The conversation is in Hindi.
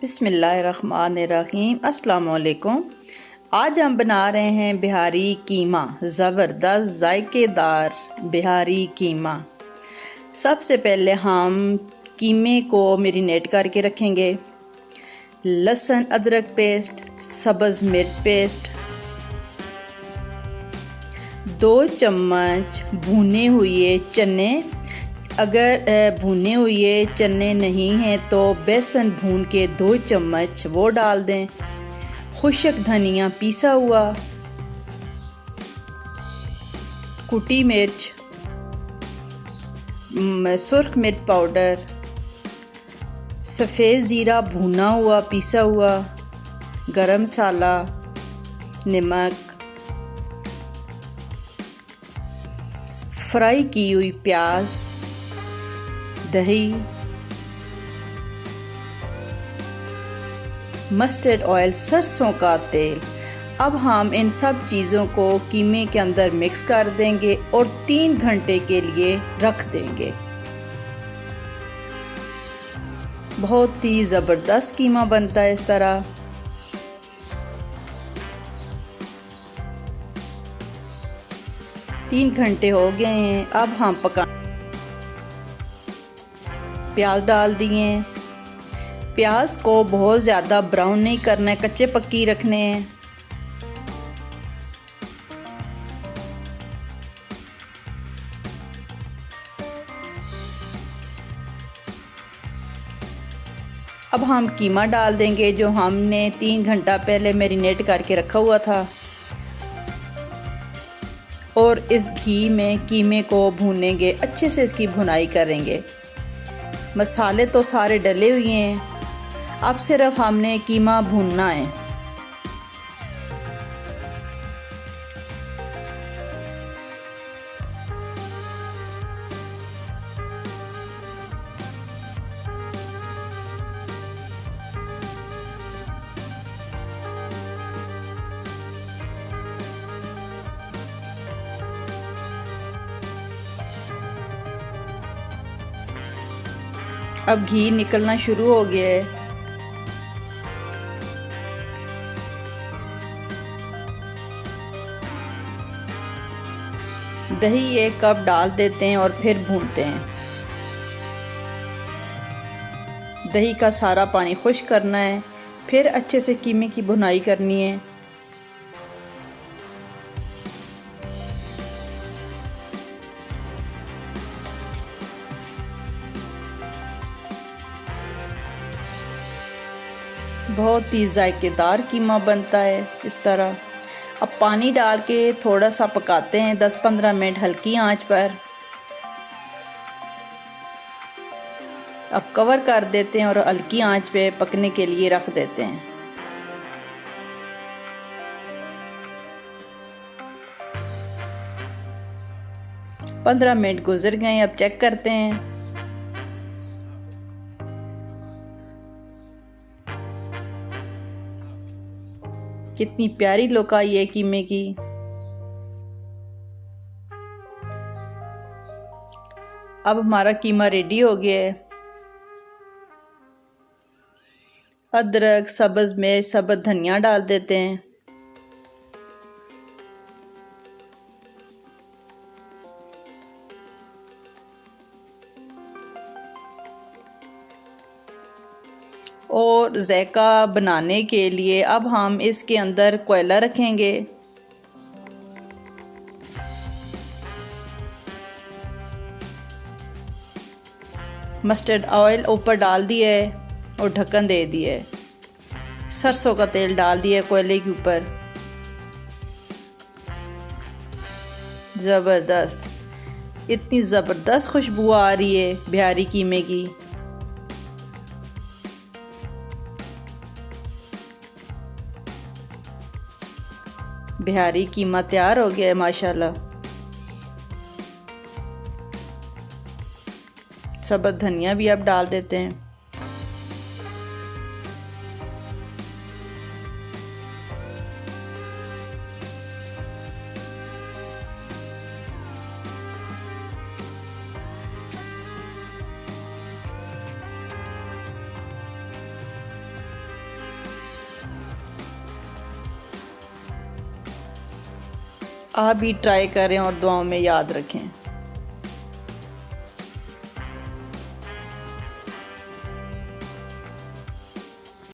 बिस्मिल्लाहिर्रहमानिर्रहीम। अस्सलाम वालेकुम। आज हम बना रहे हैं बिहारी कीमा, ज़बरदस्त जायकेदार बिहारी कीमा। सबसे पहले हम कीमे को मैरिनेट करके रखेंगे। लहसुन अदरक पेस्ट, सब्ज़ मिर्च पेस्ट, 2 चम्मच भुने हुए चने। अगर भुने हुए चने नहीं हैं तो बेसन भून के 2 चम्मच वो डाल दें। खुश्क धनिया पीसा हुआ, कुटी मिर्च, सुर्ख मिर्च पाउडर, सफ़ेद ज़ीरा भुना हुआ पीसा हुआ, गरम मसाला, नमक, फ्राई की हुई प्याज, दही, मस्टर्ड ऑयल, सरसों का तेल। अब हम इन सब चीज़ों को कीमे के अंदर मिक्स कर देंगे और 3 घंटे के लिए रख देंगे। बहुत ही ज़बरदस्त कीमा बनता है इस तरह। तीन घंटे हो गए हैं। अब हम प्याज डाल दिए। प्याज को बहुत ज़्यादा ब्राउन नहीं करना है, कच्चे पक्की रखने हैं। अब हम कीमा डाल देंगे जो हमने 3 घंटा पहले मैरिनेट करके रखा हुआ था, और इस घी में कीमे को भूनेंगे, अच्छे से इसकी भुनाई करेंगे। मसाले तो सारे डले हुए हैं, अब सिर्फ हमने कीमा भूनना है। अब घी निकलना शुरू हो गया है। दही 1 कप डाल देते हैं और फिर भूनते हैं। दही का सारा पानी खुश्क करना है, फिर अच्छे से कीमे की भुनाई करनी है। बहुत ही जायकेदार कीमा बनता है इस तरह। अब पानी डाल के थोड़ा सा पकाते हैं 10-15 मिनट हल्की आंच पर। अब कवर कर देते हैं और हल्की आंच पे पकने के लिए रख देते हैं। पंद्रह मिनट गुजर गए। अब चेक करते हैं। कितनी प्यारी लुक आई है कीमे की। अब हमारा कीमा रेडी हो गया है। अदरक, सब्ज़ मिर्च, सब्ज़ धनिया डाल देते हैं। और ज़ायका बनाने के लिए अब हम इसके अंदर कोयला रखेंगे। मस्टर्ड ऑयल ऊपर डाल दिया है और ढक्कन दे दिया है। सरसों का तेल डाल दिया कोयले के ऊपर। ज़बरदस्त, इतनी ज़बरदस्त खुशबू आ रही है बिहारी कीमे की। बिहारी कीमा तैयार हो गया है माशाल्लाह। सब्ज़ धनिया भी अब डाल देते हैं। आप भी ट्राई करें और दुआओं में याद रखें।